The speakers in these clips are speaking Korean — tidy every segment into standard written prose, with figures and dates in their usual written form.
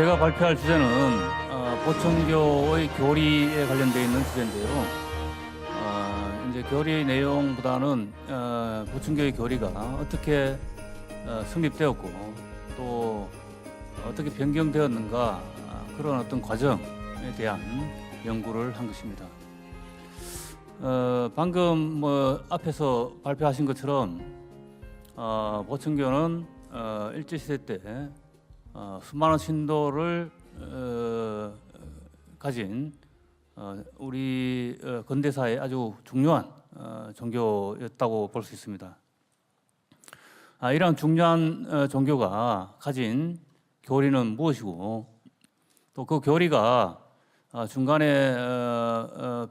제가 발표할 주제는 보천교의 교리에 관련되어 있는 주제인데요. 이제 교리 내용보다는 보천교의 교리가 어떻게 성립되었고 또 어떻게 변경되었는가 그런 어떤 과정에 대한 연구를 한 것입니다. 방금 앞에서 발표하신 것처럼 보천교는 일제시대 때 수많은 신도를 가진 우리 근대사의 아주 중요한 종교였다고 볼 수 있습니다. 이러한 중요한 종교가 가진 교리는 무엇이고 또 그 교리가 중간에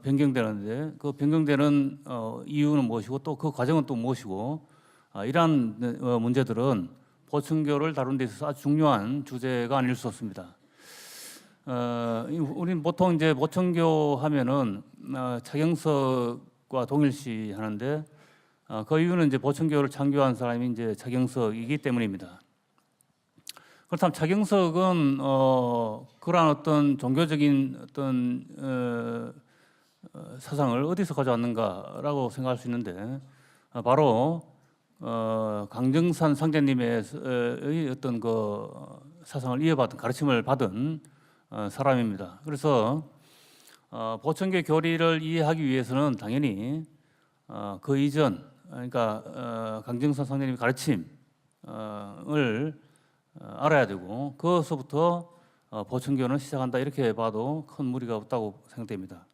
변경되는데 그 변경되는 이유는 무엇이고 또 그 과정은 또 무엇이고 이러한 문제들은 보천교를 다룬 데 있어서 아주 중요한 주제가 아닐 수 없습니다. 우리는 보통 이제 보천교 하면은 차경석과 동일시 하는데 그 이유는 이제 보천교를 창교한 사람이 이제 차경석이기 때문입니다. 그렇다면 차경석은 그러한 어떤 종교적인 어떤 사상을 어디서 가져왔는가라고 생각할 수 있는데 바로 강정산 상제님의 어떤 그 사상을 이어받은 가르침을 받은 사람입니다. 그래서 보천교 교리를 이해하기 위해서는 당연히 그 이전 그러니까 강정산 상제님의 가르침을 알아야 되고 그것부터 보천교는 시작한다 이렇게 봐도 큰 무리가 없다고 생각됩니다.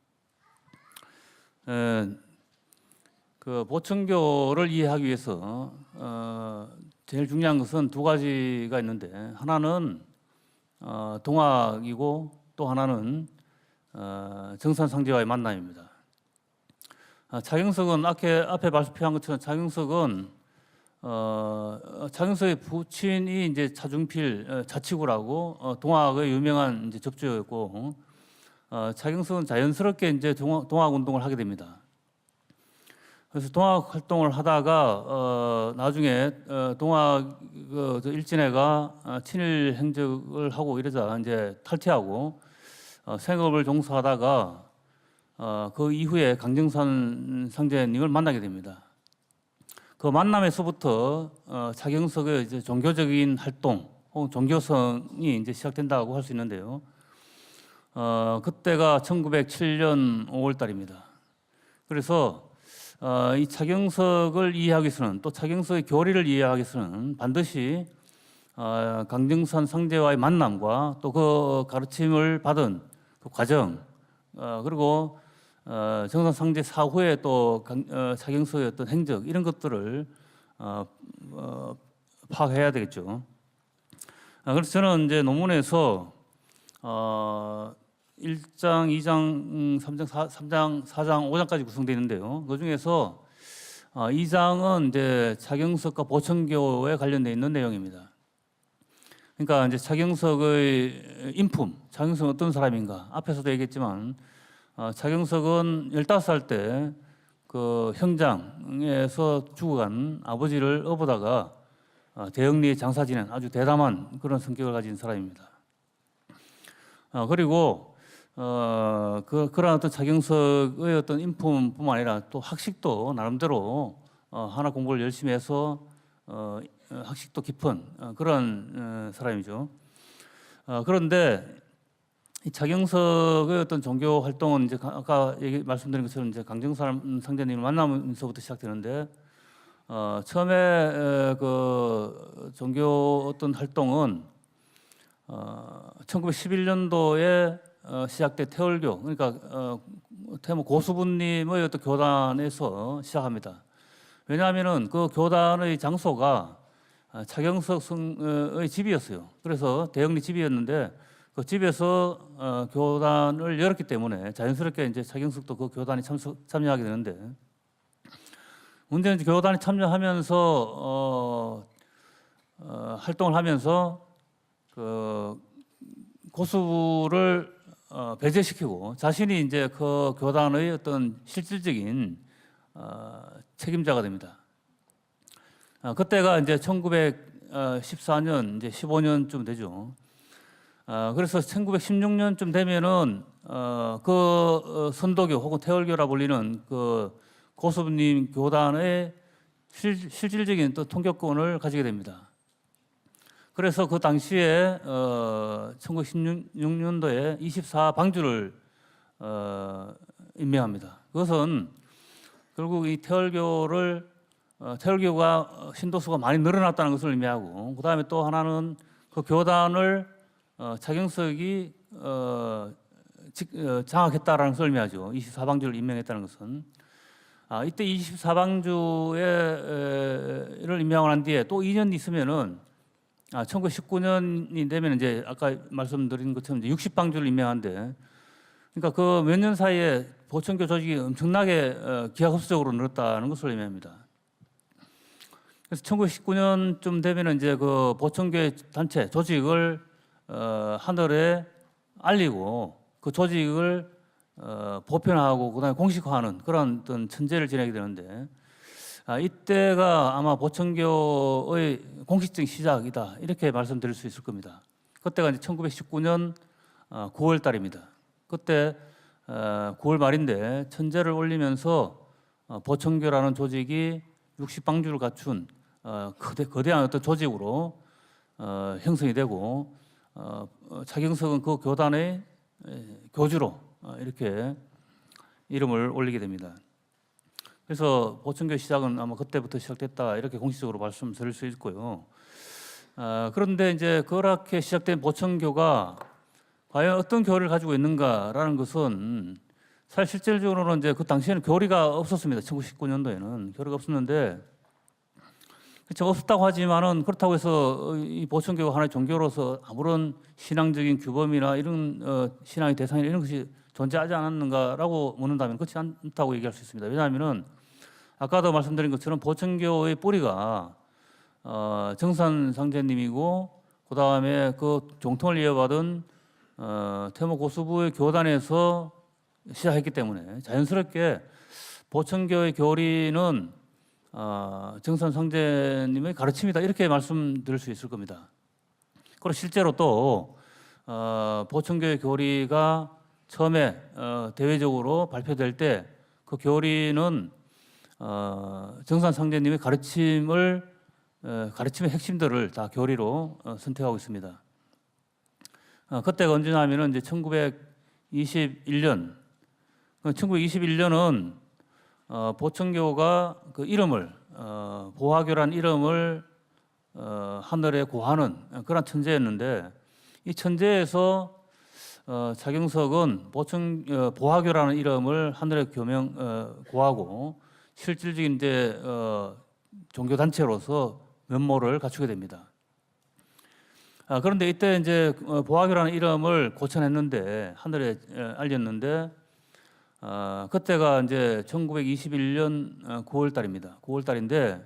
그 보천교를 이해하기 위해서 제일 중요한 것은 두 가지가 있는데 하나는 동학이고 또 하나는 정산상제와의 만남입니다. 차경석은 앞에 발표한 것처럼 차경석의 부친이 이제 차중필 차치구라고 동학의 유명한 이제 접주였고 차경석은 자연스럽게 이제 동학 운동을 하게 됩니다. 그래서 동학 활동을 하다가 나중에 동학 일진회가 친일 행적을 하고 이러자 이제 탈퇴하고 생업을 종사하다가 그 이후에 강정산 상제님을 만나게 됩니다. 그 만남에서부터 차경석의 이제 종교적인 활동 혹은 종교성이 이제 시작된다고 할 수 있는데요. 그때가 1907년 5월달입니다. 그래서 이 차경석을 이해하기 위해서는 또 차경석의 교리를 이해하기 위해서는 반드시 강정산 상제와의 만남과 또 그 가르침을 받은 그 과정 그리고 정산 상제 사후에 또 차경석의 어떤 행적 이런 것들을 파악해야 되겠죠. 그래서 저는 이제 논문에서 1장, 2장, 3장, 4장, 5장까지 구성되어 있는데요. 그 중에서 2장은 이제 차경석과 보천교에 관련되어 있는 내용입니다. 그러니까 이제 차경석의 인품, 차경석은 어떤 사람인가? 앞에서도 얘기했지만 차경석은 15살 때 그 형장에서 죽어간 아버지를 업어다가 대영리에 장사 지낸 아주 대담한 그런 성격을 가진 사람입니다. 그리고 그런 어떤 차경석의 어떤 인품뿐만 아니라 또 학식도 나름대로 하나 공부를 열심히 해서 학식도 깊은 그런 사람이죠. 그런데 이 차경석의 어떤 종교 활동은 이제 아까 말씀드린 것처럼 이제 강정산 상제님을 만나면서부터 시작되는데 처음에 그 종교 어떤 활동은 1911년도에 시작된 태월교 그러니까 태무 고수부님의 어떤 교단에서 시작합니다. 왜냐하면은 그 교단의 장소가 차경석의 집이었어요. 그래서 대영리 집이었는데 그 집에서 교단을 열었기 때문에 자연스럽게 이제 차경석도 그 교단에 참여하게 되는데 문제는 이제 교단에 참여하면서 활동을 하면서 그 고수를 배제시키고 자신이 이제 그 교단의 어떤 실질적인 책임자가 됩니다. 그때가 이제 1914년 이제 15년쯤 되죠. 그래서 1916년쯤 되면은 선도교 혹은 태월교라 불리는 그 고수님 교단의 실질적인 또 통격권을 가지게 됩니다. 그래서 그 당시에 1916년도에 24방주를 임명합니다. 그것은 결국 이 태월교가 신도수가 많이 늘어났다는 것을 의미하고, 그 다음에 또 하나는 그 교단을 차경석이 장악했다라는 것을 의미하죠. 24방주를 임명했다는 것은. 이때 24방주를 임명을 한 뒤에 또 2년 있으면은 1919년이 되면 이제 아까 말씀드린 것처럼 이제 60방주를 임명한데, 그러니까 그 몇 년 사이에 보천교 조직이 엄청나게 기하급수적으로 늘었다는 것을 의미합니다. 그래서 1919년쯤 되면 이제 그 보천교의 단체 조직을 하늘에 알리고 그 조직을 보편화하고 그다음에 공식화하는 그런 어떤 천재를 지내게 되는데, 이때가 아마 보천교의 공식적인 시작이다 이렇게 말씀드릴 수 있을 겁니다. 그때가 이제 1919년 9월 달입니다. 그때 9월 말인데 천재를 올리면서 보천교라는 조직이 60방주를 갖춘 거대한 어떤 조직으로 형성이 되고, 차경석은 그 교단의 교주로 이렇게 이름을 올리게 됩니다. 그래서 보천교 시작은 아마 그때부터 시작됐다 이렇게 공식적으로 말씀드릴 수 있고요. 그런데 이제 그렇게 시작된 보천교가 과연 어떤 교리를 가지고 있는가라는 것은 사실 실질적으로는 이제 그 당시에는 교리가 없었습니다. 1919년도에는 교리가 없었는데, 그렇죠, 없었다고 하지만은 그렇다고 해서 이 보천교가 하나의 종교로서 아무런 신앙적인 규범이나 이런 신앙의 대상이나 이런 것이 존재하지 않았는가라고 묻는다면 그렇지 않다고 얘기할 수 있습니다. 왜냐하면은 아까도 말씀드린 것처럼 보천교의 뿌리가 정산 상제님이고, 그 다음에 그 종통을 이어받은 태모 고수부의 교단에서 시작했기 때문에 자연스럽게 보천교의 교리는 정산 상제님의 가르침이다 이렇게 말씀드릴 수 있을 겁니다. 그리고 실제로 또 보천교의 교리가 처음에 대외적으로 발표될 때 그 교리는 정산 상제님의 가르침의 핵심들을 다 교리로 선택하고 있습니다. 그때가 언제냐면은 이제 1921년. 1921년은 보천교가 그 이름을 보화교란 이름을 하늘에 고하는 그런 천재였는데, 이 천재에서 차경석은 보화교라는 이름을 하늘에 고하고 실질적인 이제 종교 단체로서 면모를 갖추게 됩니다. 그런데 이때 이제 보화교라는 이름을 고쳐냈는데, 하늘에 알렸는데, 그때가 이제 1921년 9월 달입니다. 9월 달인데,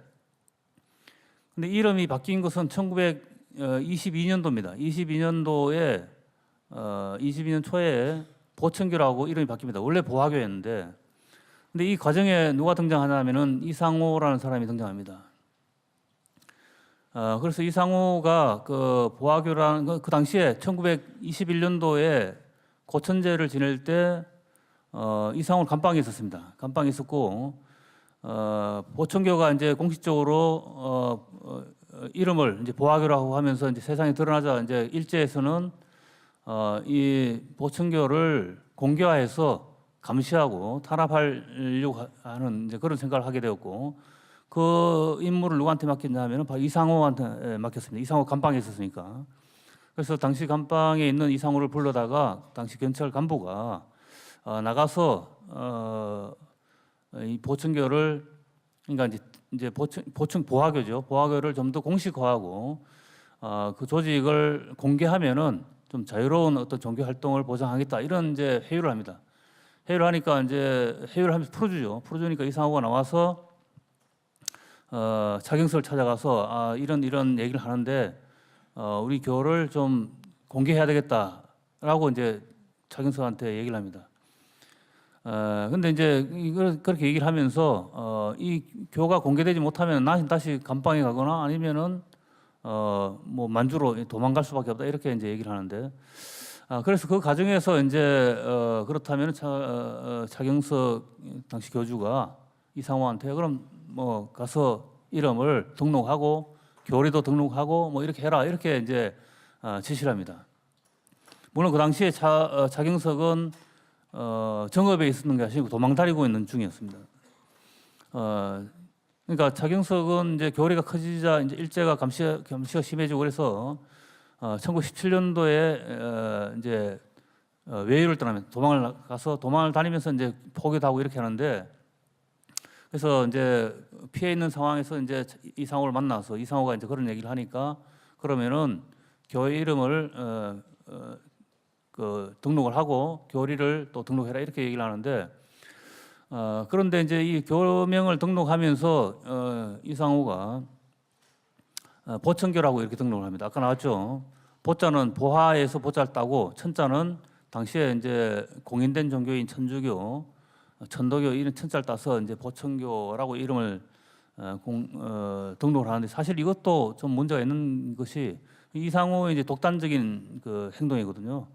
근데 이름이 바뀐 것은 1922년도입니다. 22年초에 보천교라고 이름이 바뀝니다. 원래 보화교였는데, 근데 이 과정에 누가 등장하냐면은 이상호라는 사람이 등장합니다. 그래서 이상호가 그 보화교라는 그 당시에 1921년도에 고천제를 지낼 때 이상호 감방에 있었습니다. 감방에 있었고, 보천교가 이제 공식적으로 이름을 이제 보화교라고 하면서 이제 세상에 드러나자 이제 일제에서는 이 보천교를 공개화해서 감시하고 탄압하려고 하는 이제 그런 생각을 하게 되었고, 그 임무를 누구한테 맡겼냐면은 바로 이상호한테 맡겼습니다. 이상호 감방에 있었으니까. 그래서 당시 감방에 있는 이상호를 불러다가 당시 경찰 간부가 나가서 이 보천교를, 그러니까 이제 보천 보화교죠. 보화교를 좀 더 공식화하고 그 조직을 공개하면은 좀 자유로운 어떤 종교 활동을 보장하겠다 이런 이제 회유를 합니다. 회유를 하니까 이제 회유를 하면서 풀어주죠. 풀어주니까 이상호가 나와서 차경석을 찾아가서 이런 얘기를 하는데 우리 교를 좀 공개해야 되겠다라고 이제 차경석한테 얘기를 합니다. 근데 이제 이걸 그렇게 얘기를 하면서 이 교가 공개되지 못하면 다시 감방에 가거나 아니면은 뭐 만주로 도망갈 수밖에 없다 이렇게 이제 얘기를 하는데, 그래서 그 과정에서 이제 그렇다면 차경석 당시 교주가 이상호한테 그럼 뭐 가서 이름을 등록하고 교리도 등록하고 뭐 이렇게 해라 이렇게 이제 지시를 합니다. 물론 그 당시에 차경석은 정읍에 있었는 게 아니고 도망다니고 있는 중이었습니다. 그러니까 차경석은 이제 교리가 커지자 이제 일제가 감시가 심해지고 그래서 1917년도에 이제 외유를 떠나면 도망을 다니면서 이제 포교도 하고 이렇게 하는데, 그래서 이제 피해 있는 상황에서 이제 이상호를 만나서 이상호가 이제 그런 얘기를 하니까 그러면은 교회 이름을 등록을 하고 교리를 또 등록해라 이렇게 얘기를 하는데, 그런데 이제 이 교명을 등록하면서 이상호가 보천교라고 이렇게 등록을 합니다. 아까 나왔죠. 보자는 보화에서 보자를 따고 천자는 당시에 이제 공인된 종교인 천주교, 천도교 이런 천자를 따서 이제 보천교라고 이름을 등록을 하는데, 사실 이것도 좀 문제가 있는 것이 이상호의 이제 독단적인 그 행동이거든요.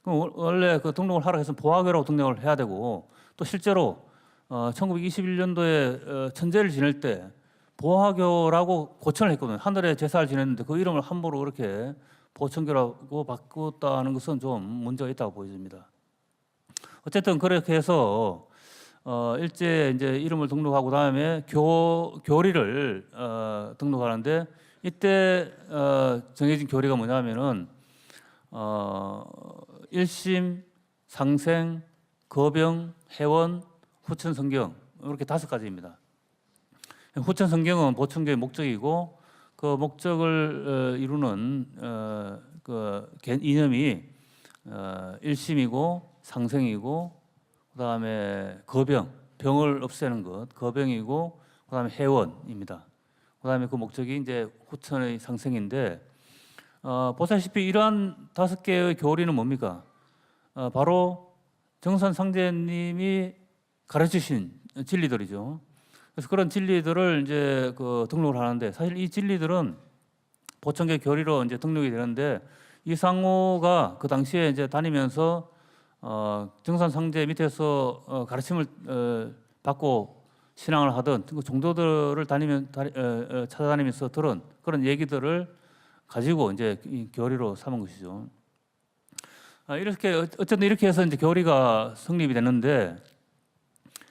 그럼 원래 그 등록을 하라 해서 보화교라고 등록을 해야 되고, 또 실제로 1921년도에 천제를 지낼 때 보화교라고 고천을 했거든요. 하늘에 제사를 지냈는데 그 이름을 함부로 그렇게 보천교라고 바꿨다는 것은 좀 문제가 있다고 보여집니다. 어쨌든 그렇게 해서 일제 이제 이름을 등록하고 다음에 교리를 등록하는데, 이때 정해진 교리가 뭐냐면은 일심, 상생, 거병, 해원, 후천성경 이렇게 5가지입니다. 후천성경은 보천교의 목적이고, 그 목적을 이루는 그 이념이 일심이고 상생이고, 그다음에 거병, 병을 없애는 것, 거병이고, 그다음에 해원입니다. 그다음에 그 목적이 이제 후천의 상생인데, 보다시피 이러한 5개의 교리는 뭡니까? 바로 정선 상제님이 가르치신 진리들이죠. 그래서 그런 진리들을 이제 등록을 하는데, 사실 이 진리들은 보천교 교리로 이제 등록이 되는데, 이상호가 그 당시에 이제 다니면서 정선 상제 밑에서 가르침을 받고 신앙을 하던 그 종도들을 찾아다니면서 들은 그런 얘기들을 가지고 이제 이 교리로 삼은 것이죠. 이렇게 어쨌든 이렇게 해서 이제 교리가 성립이 됐는데,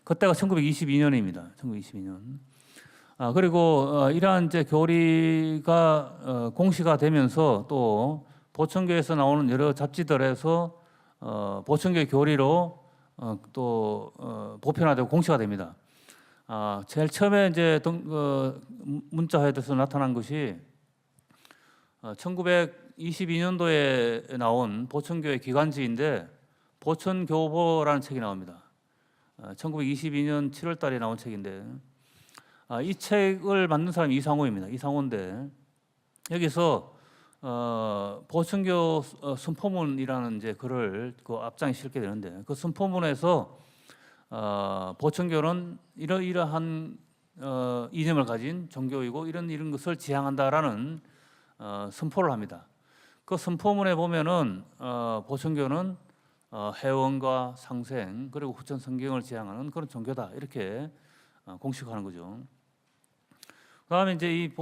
그때가 1922년입니다. 1922년. 그리고 이러한 이제 교리가 공시가 되면서 또 보천교에서 나오는 여러 잡지들에서 보천교의 교리로 또 보편화되고 공시가 됩니다. 제일 처음에 이제 문자화돼서 나타난 것이 1922년도에 나온 보천교의 기관지인데, 보천교보라는 책이 나옵니다. 1922년 7월 달에 나온 책인데, 이 책을 만든 사람이 이상호입니다. 이상호인데, 여기서 보천교 순포문이라는 이제 글을 그 앞장에 실게 되는데, 그 순포문에서 보천교는 이러이러한 이념을 가진 종교이고 이런 것을 지향한다라는 선포를 합니다. 그 선포문에 보면은 보천교는 해원과 상생 그리고 후천 성경을 지향하는 그런 종교다 이렇게 공식화하는 거죠. 그다음에 이제 이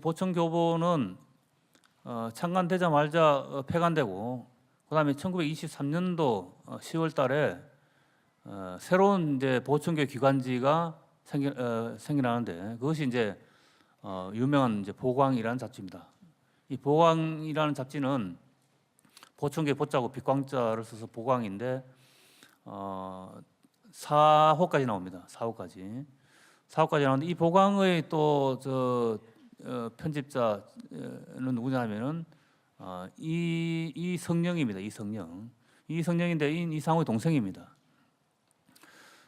보천교보는 창간되자마자 폐간되고, 그다음에 1923년도 10월달에 새로운 이제 보천교 기관지가 생겨나는데, 그것이 이제 유명한 이제 보광이라는 잡지입니다. 이 보광이라는 잡지는 보천교의 보자고 빛광자를 써서 보광인데 4호까지 나옵니다. 4호까지 나오는데, 이 보광의 또 편집자는 누구냐면은 이성령입니다. 이성령인데 이상호의 동생입니다.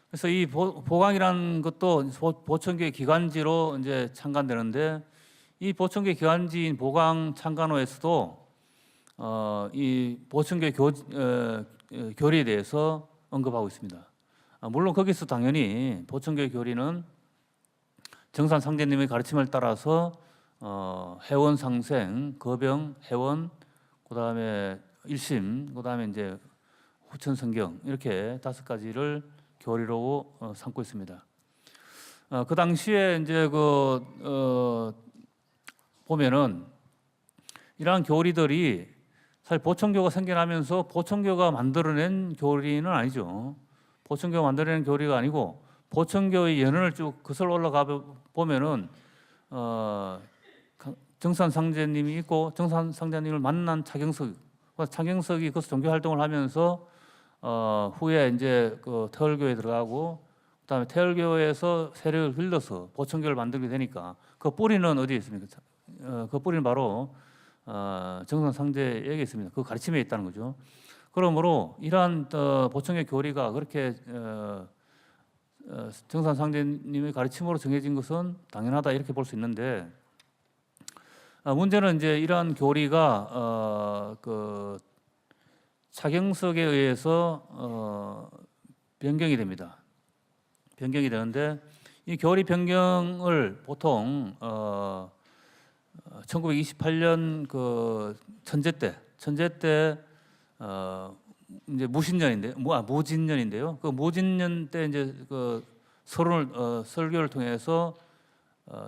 그래서 이 보광이라는 것도 보천교의 기관지로 이제 창간되는데, 이 보천교의 기관지인 보광 창간호에서도 이 보천교의 교리에 대해서 언급하고 있습니다. 물론 거기서 당연히 보천교의 교리는 정산 상제님의 가르침을 따라서 해원 상생, 거병, 해원, 그다음에 일심, 그다음에 이제 후천 성경 이렇게 5가지를 교리로 삼고 있습니다. 그 당시에 이제 보면은 이러한 교리들이 사실 보천교가 생겨나면서 보천교가 만들어낸 교리는 아니죠. 보천교가 만들어낸 교리가 아니고 보천교의 연원을 쭉 거슬러 올라가 보면은 정산상제님이 있고 정산상제님을 만난 차경석이 거기서 종교 활동을 하면서 후에 이제 그 태월교에 들어가고 그다음에 태월교에서 세력을 길러서 보천교를 만들게 되니까 그 뿌리는 어디에 있습니까? 그 뿌리는 바로 정산상제에게 있습니다. 그 가르침에 있다는 거죠. 그러므로 이러한 보천교 교리가 그렇게 정산상제님의 가르침으로 정해진 것은 당연하다 이렇게 볼 수 있는데 문제는 이제 이러한 교리가 그 차경석에 의해서 변경이 됩니다. 변경이 되는데 이 교리 변경을 보통 1928년 그 천제 때 이제 모진년인데요. 그 모진년 때 이제 그 설교를 통해서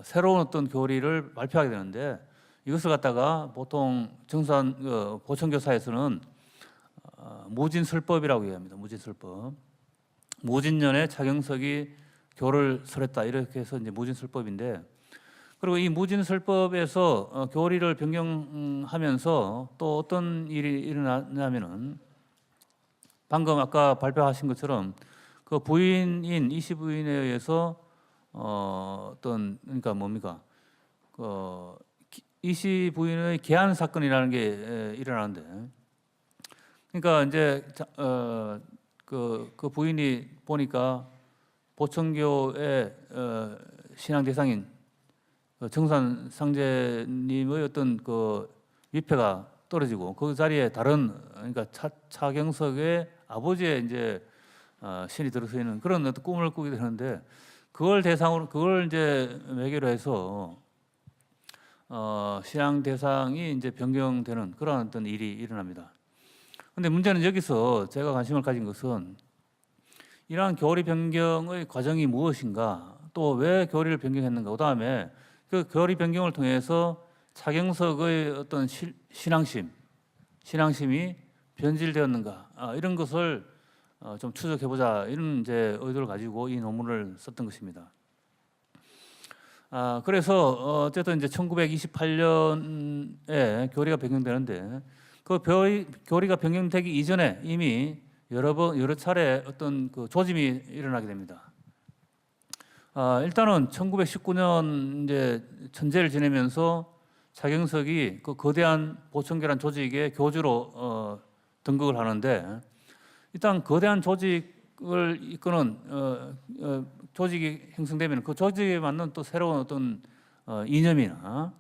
새로운 어떤 교리를 발표하게 되는데 이것을 갖다가 보통 보천교사에서는 모진설법이라고 얘기합니다. 모진설법. 모진년에 차경석이 교를 설했다 이렇게 해서 이제 모진설법인데 그리고 이 모진설법에서 교리를 변경하면서 또 어떤 일이 일어나냐면은 방금 아까 발표하신 것처럼 그 부인인 이씨 부인에 의해서 그러니까 뭡니까 이씨 부인의 계한 사건이라는 게 일어나는데 그러니까 이제 그 부인이 보니까 보천교의 신앙 대상인 정산상제님의 어떤 그 위패가 떨어지고 그 자리에 다른 그러니까 차경석의 아버지의 이제 신이 들어서 있는 그런 어떤 꿈을 꾸게 되는데 그걸 이제 매개로 해서 신앙 대상이 이제 변경되는 그런 어떤 일이 일어납니다. 그런데 문제는 여기서 제가 관심을 가진 것은 이러한 교리 변경의 과정이 무엇인가, 또 왜 교리를 변경했는가, 그다음에 그 교리 변경을 통해서 차경석의 어떤 신앙심이 변질되었는가 이런 것을 좀 추적해보자 이런 이제 의도를 가지고 이 논문을 썼던 것입니다. 그래서 어쨌든 이제 1928년에 교리가 변경되는데 그 교리가 변경되기 이전에 이미 여러 차례 어떤 그 조짐이 일어나게 됩니다. 일단은 1919년 이제 천재를 지내면서 차경석이 그 거대한 보천교란 조직의 교주로 등극을 하는데 일단 거대한 조직을 이끄는 조직이 형성되면 그 조직에 맞는 또 새로운 어떤 이념이나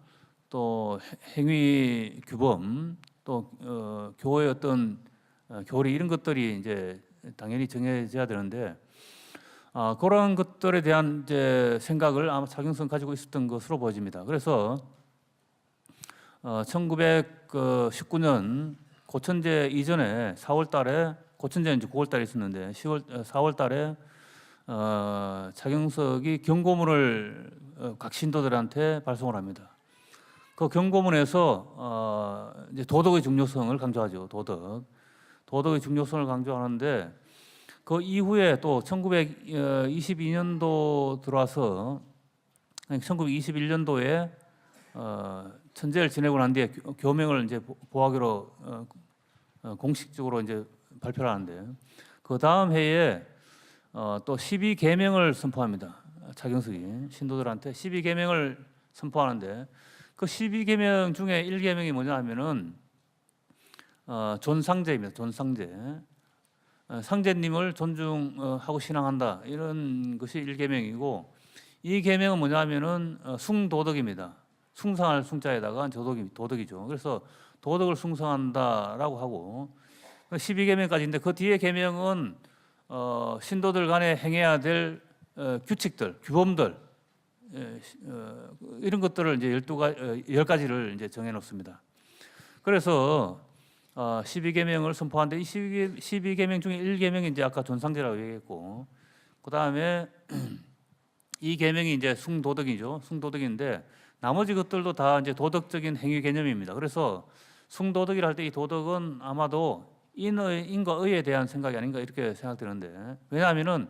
또 행위 규범 또 교회의 어떤 교리 이런 것들이 이제 당연히 정해져야 되는데 그런 것들에 대한 이제 생각을 아마 차경석 가지고 있었던 것으로 보여집니다. 그래서 1919년 고천제 이전에 4월달에 고천제는 이제 9월달에 있었는데 4월달에 차경석이 경고문을 각 신도들한테 발송을 합니다. 그 경고문에서 이제 도덕의 중요성을 강조하죠. 도덕의 중요성을 강조하는데 그 이후에 또 1922년도 들어와서 1921년도에 천재를 지내고 난 뒤에 교명을 이제 보하기로 공식적으로 이제 발표를 하는데 그 다음 해에 또 12계명을 선포합니다. 차경석이 신도들한테 12계명을 선포하는데 그 12계명 중에 1계명이 뭐냐 하면은 존상제입니다. 존상제. 상제님을 존중하고 신앙한다. 이런 것이 1계명이고 이 계명은 뭐냐 하면은 숭도덕입니다. 숭상할 숭자에다가 도덕이죠. 그래서 도덕을 숭상한다라고 하고 12계명까지인데 그 뒤에 계명은 신도들 간에 행해야 될 규칙들, 규범들 이런 것들을 이제 10가지를 이제 정해 놓습니다. 그래서 12계명을 선포하는데 이 12계명 중에 1계명이 이제 아까 존상제라고 얘기했고, 그다음에 이 계명이 이제 숭도덕이죠. 숭도덕인데 나머지 것들도 다 이제 도덕적인 행위 개념입니다. 그래서 숭도덕이라 할 때 이 도덕은 아마도 인과 의에 대한 생각이 아닌가 이렇게 생각되는데, 왜냐하면은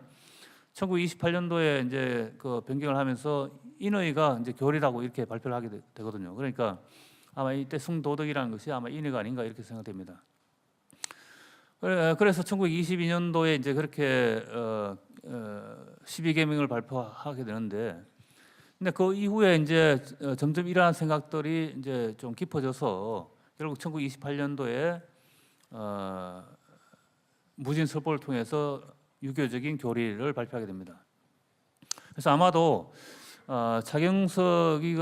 1928년도에 이제 그 변경을 하면서 인의가 이제 교리라고 이렇게 발표를 하게 되거든요. 그러니까 아마 이때 숭도덕이라는 것이 아마 인의가 아닌가 이렇게 생각됩니다. 그래서 1922년도에 이제 그렇게 12계명을 발표하게 되는데, 근데 그 이후에 이제 점점 이러한 생각들이 이제 좀 깊어져서 결국 1928년도에 무진설법을 통해서 유교적인 교리를 발표하게 됩니다. 그래서 아마도 차경석이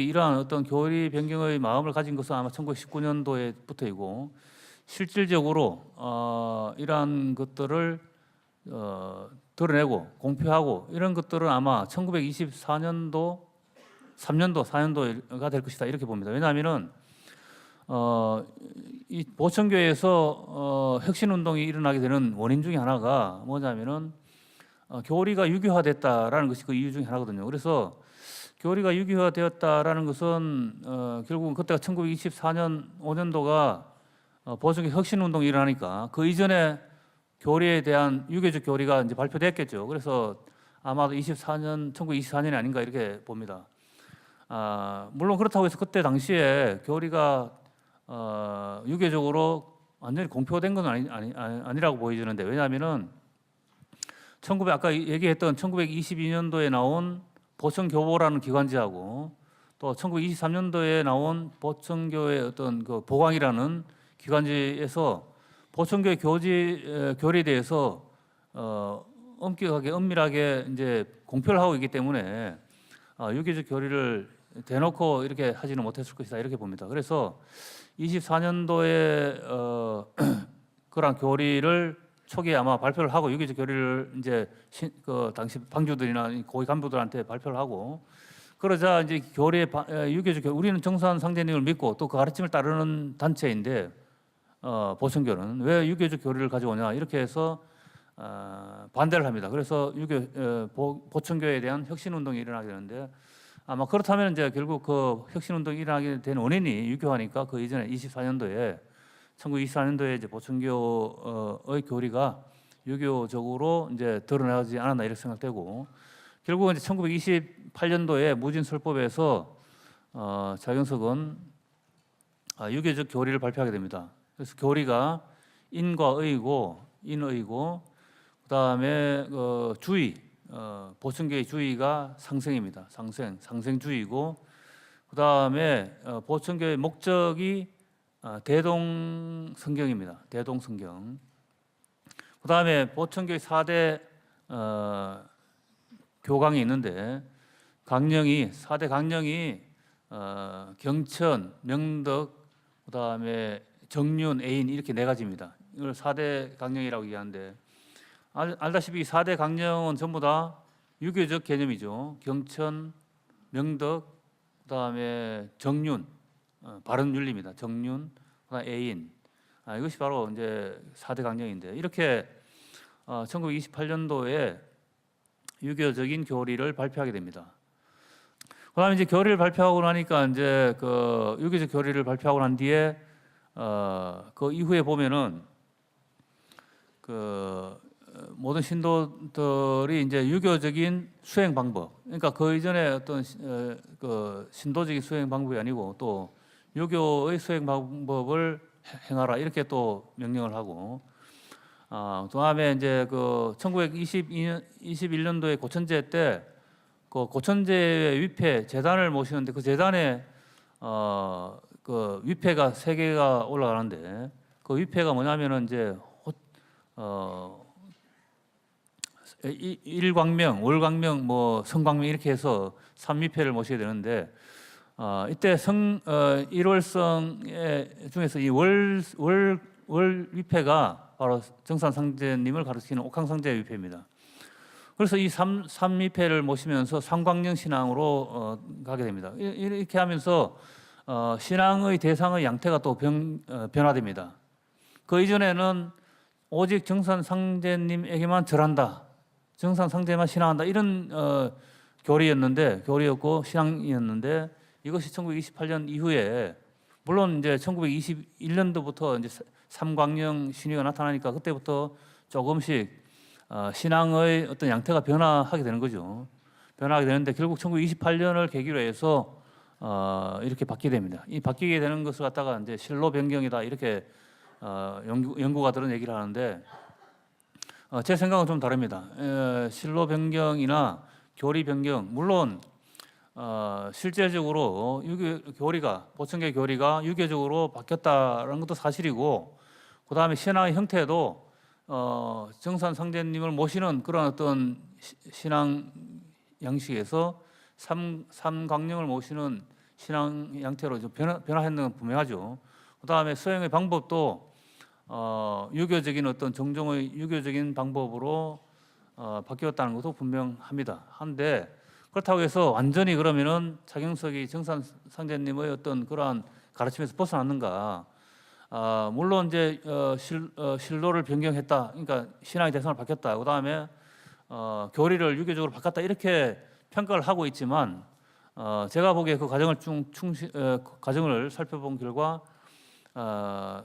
이러한 어떤 교리 변경의 마음을 가진 것은 아마 1919년도에부터이고, 실질적으로 이러한 것들을 드러내고 공표하고 이런 것들은 아마 1924년도, 4년도가 될 것이다 이렇게 봅니다. 왜냐하면은 이 보천교회에서 혁신운동이 일어나게 되는 원인 중에 하나가 뭐냐면은 교리가 유교화됐다라는 것이 그 이유 중에 하나거든요. 그래서 교리가 유교화되었다라는 것은 결국은 그때가 1924년 5년도가 보천교 혁신운동이 일어나니까 그 이전에 교리에 대한 유교적 교리가 이제 발표됐겠죠. 그래서 아마도 1924년이 아닌가 이렇게 봅니다. 물론 그렇다고 해서 그때 당시에 교리가 유교적으로 완전히 공표된 건 아니라고 보여지는데, 왜냐하면은 아까 얘기했던 1922년도에 나온 보천교보라는 기관지하고 또 1923년도에 나온 보천교의 어떤 그 보광이라는 기관지에서 보천교의 교리에 대해서 엄격하게 은밀하게 이제 공표를 하고 있기 때문에 유교적 교리를 대놓고 이렇게 하지는 못했을 것이다 이렇게 봅니다. 그래서 24년도에 그런 교리를 초기에 아마 발표를 하고 유교적 교리를 이제 그 당시 방주들이나 고위 간부들한테 발표를 하고, 그러자 이제 유교적 교리, 우리는 정산 상제님을 믿고 또 그 가르침을 따르는 단체인데 보천교는 왜 유교적 교리를 가져오냐 이렇게 해서 반대를 합니다. 그래서 보천교에 대한 혁신운동이 일어나게 되는데, 아마 그렇다면 이제 결국 그 혁신운동이 일어나게 된 원인이 유교화니까 그 이전에 1924년도에 이제 보천교의 교리가 유교적으로 이제 드러나지 않았나 이렇게 생각되고, 결국은 이제 1928년도에 무진설법에서 차경석은 유교적 교리를 발표하게 됩니다. 그래서 교리가 인과 의고 인의고, 그다음에 주의, 보천교의 주의가 상생입니다. 상생주의고, 그다음에 보천교의 목적이 대동성경입니다. 대동성경. 그다음에 보천교의 4대 교강이 있는데, 4대 강령이 경천, 명덕, 그다음에 정륜, 애인 이렇게 4가지입니다. 이걸 4대 강령이라고 얘기하는데, 알다시피 이 4대 강령은 전부 다 유교적 개념이죠. 경천, 명덕, 그다음에 정륜, 바른 윤리입니다. 정륜, 그다음 애인. 이것이 바로 이제 4대 강령인데, 이렇게 1928년도에 유교적인 교리를 발표하게 됩니다. 그다음에 이제 교리를 발표하고 나니까 이제 그 유교적 교리를 발표하고 난 뒤에 그 이후에 보면은 그 모든 신도들이 이제 유교적인 수행 방법, 그러니까 그 이전에 어떤 그 신도적인 수행 방법이 아니고 또 유교의 수행 방법을 행하라 이렇게 또 명령을 하고, 그다음에 이제 그 1921년도에 고천제 때 그 고천제 위패 재단을 모시는데, 그 재단에 그 위패가 3개가 올라가는데, 그 위패가 뭐냐면은 이제 일광명, 월광명, 뭐 성광명 이렇게 해서 3위패를 모셔야 되는데, 이때 1월성 중에서 이 월 위패가 바로 정산상제님을 가르치는 옥황상제 위패입니다. 그래서 이 삼위패를 모시면서 삼광령 신앙으로 가게 됩니다. 이렇게 하면서 신앙의 대상의 양태가 또 변화됩니다. 그 이전에는 오직 정산상제님에게만 절한다, 정산상제만 신앙한다, 이런 교리였고 신앙이었는데, 이것이 1928년 이후에, 물론 이제 1921년도부터 이제 삼광령 신의가 나타나니까 그때부터 조금씩 신앙의 어떤 양태가 변화하게 되는 거죠. 변화하게 되는데 결국 1928년을 계기로 해서 이렇게 바뀌게 됩니다. 이 바뀌게 되는 것을 갖다가 이제 실로 변경이다, 이렇게 연구가들은 얘기를 하는데, 제 생각은 좀 다릅니다. 실로 변경이나 교리 변경, 물론 실제적으로 교리가, 보청계 교리가 유교적으로 바뀌었다는 것도 사실이고, 그 다음에 신앙의 형태도 정산상제님을 모시는 그런 어떤 신앙 양식에서 삼광령을 모시는 신앙 양태로 좀 변화했는 건 분명하죠. 그 다음에 수행의 방법도 유교적인 어떤 정종의 유교적인 방법으로 바뀌었다는 것도 분명합니다. 한데 그렇다고 해서 완전히 그러면은 차경석이 정산상제님의 어떤 그러한 가르침에서 벗어났는가? 물론 이제 실로를 변경했다, 그러니까 신앙의 대상을 바뀌었다, 그 다음에 교리를 유교적으로 바꿨다, 이렇게 평가를 하고 있지만, 제가 보기에 그 과정을 살펴본 결과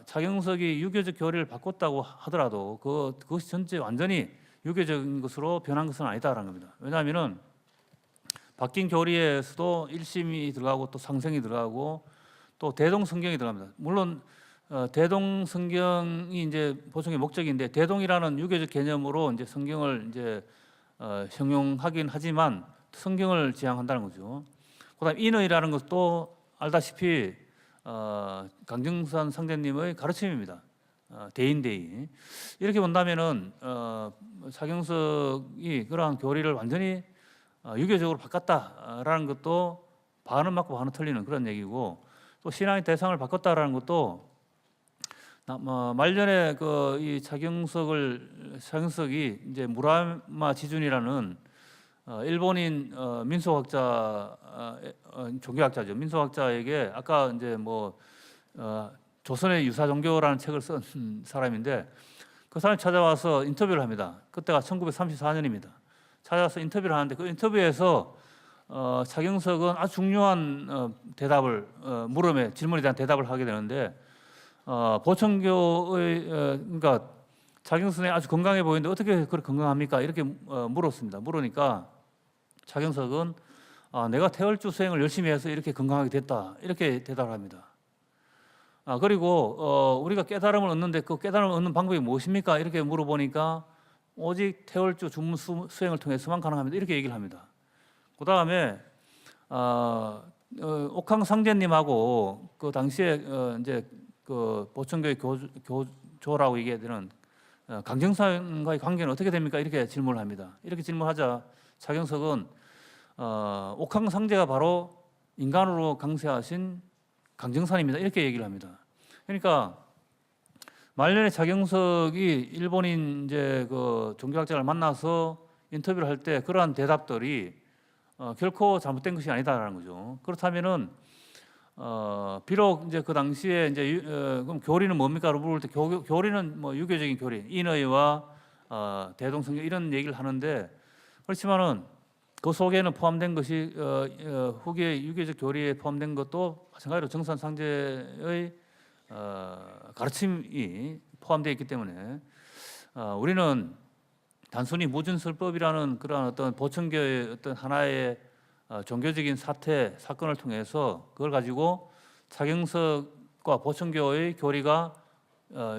차경석이 유교적 교리를 바꿨다고 하더라도 그것이 전체 완전히 유교적인 것으로 변한 것은 아니다라는 겁니다. 왜냐하면은 바뀐 교리에서도 일심이 들어가고 또 상생이 들어가고 또 대동성경이 들어갑니다. 물론 대동성경이 이제 보충의 목적인데, 대동이라는 유교적 개념으로 이제 성경을 이제 형용하긴 하지만 성경을 지향한다는 거죠. 그다음 인의라는 것도 알다시피 강정산 상제님의 가르침입니다. 대인대의. 이렇게 본다면은 차경석이 그러한 교리를 완전히 유교적으로 바꿨다라는 것도 반은 맞고 반은 틀리는 그런 얘기고, 또 신앙의 대상을 바꿨다라는 것도 말년에 이 차경석이 이제 무라마 지준이라는 일본인 민속학자, 종교학자죠. 민속학자에게 아까 이제 조선의 유사 종교라는 책을 쓴 사람인데, 그 사람이 찾아와서 인터뷰를 합니다. 그때가 1934년입니다. 찾아와서 인터뷰를 하는데 그 인터뷰에서 차경석은 아주 중요한 질문에 대한 대답을 하게 되는데, 보청교의 그러니까 차경석이 아주 건강해 보이는데 어떻게 그렇게 건강합니까? 이렇게 물었습니다. 물으니까 차경석은 내가 태월주 수행을 열심히 해서 이렇게 건강하게 됐다, 이렇게 대답을 합니다. 그리고 우리가 깨달음을 얻는데 그 깨달음을 얻는 방법이 무엇입니까? 이렇게 물어보니까 오직 태월주 주문 수행을 통해서만 가능합니다, 이렇게 얘기를 합니다. 그 다음에 옥황 상제님하고 그 당시에 이제 그 보청교의 교조라고 얘기되는 강정산과의 관계는 어떻게 됩니까? 이렇게 질문을 합니다. 이렇게 질문하자 차경석은 옥황 상제가 바로 인간으로 강세하신 강정산입니다, 이렇게 얘기를 합니다. 그러니까 말년에 차경석이 일본인 이제 그 종교학자를 만나서 인터뷰를 할 때 그러한 대답들이 결코 잘못된 것이 아니다라는 거죠. 그렇다면은 비록 이제 그 당시에 이제 그럼 교리는 뭡니까로 물을 때 교리는 유교적인 교리, 인의와 대동성경 이런 얘기를 하는데, 그렇지만은 그 속에는 포함된 것이 후기의 유교적 교리에 포함된 것도 마찬가지로 정산상제의 가르침이 포함되어 있기 때문에 우리는 단순히 무준설법이라는 그런 어떤 보청교의 어떤 하나의 종교적인 사건을 통해서 그걸 가지고 차경석과 보청교의 교리가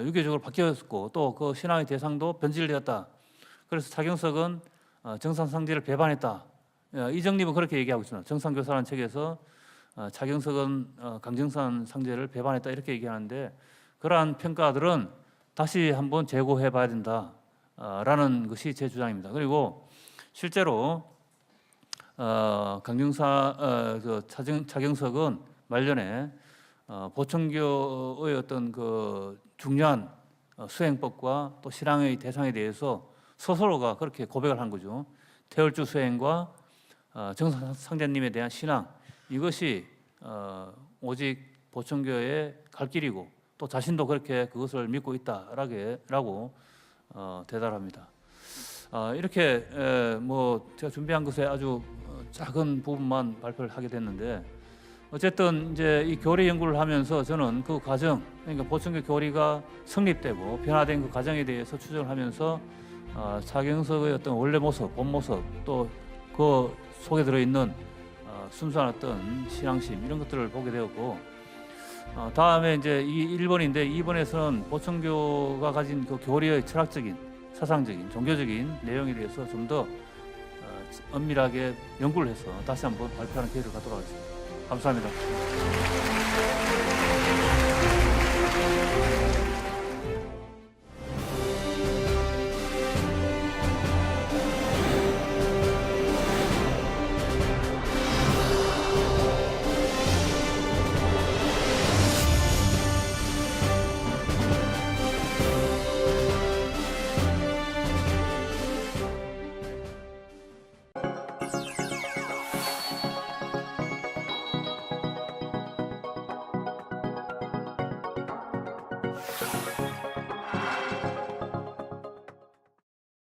유교적으로 바뀌었고 또 그 신앙의 대상도 변질되었다, 그래서 차경석은 정산상제를 배반했다, 이정립은 그렇게 얘기하고 있습니다. 정산교사라는 책에서 차경석은 강정산 상제를 배반했다, 이렇게 얘기하는데, 그러한 평가들은 다시 한번 재고해 봐야 된다라는 것이 제 주장입니다. 그리고 실제로 차경석은 말년에 보청교의 어떤 그 중요한 수행법과 또 신앙의 대상에 대해서 스스로가 그렇게 고백을 한 거죠. 태월주 수행과 정상제님에 대한 신앙, 이것이 오직 보천교의 갈 길이고 또 자신도 그렇게 그것을 믿고 있다라고 대답합니다. 이렇게 뭐 제가 준비한 것에 아주 작은 부분만 발표를 하게 됐는데, 어쨌든 이제 이 교리 연구를 하면서 저는 그 과정, 그러니까 보천교 교리가 성립되고 변화된 그 과정에 대해서 추적을 하면서 차경석의 어떤 원래 모습, 본 모습, 또 그 속에 들어있는 순수한 어떤 신앙심, 이런 것들을 보게 되었고, 다음에 이제 이 1번인데 2번에서는 보천교가 가진 그 교리의 철학적인, 사상적인, 종교적인 내용에 대해서 좀 더 엄밀하게 연구를 해서 다시 한번 발표하는 기회를 갖도록 하겠습니다. 감사합니다.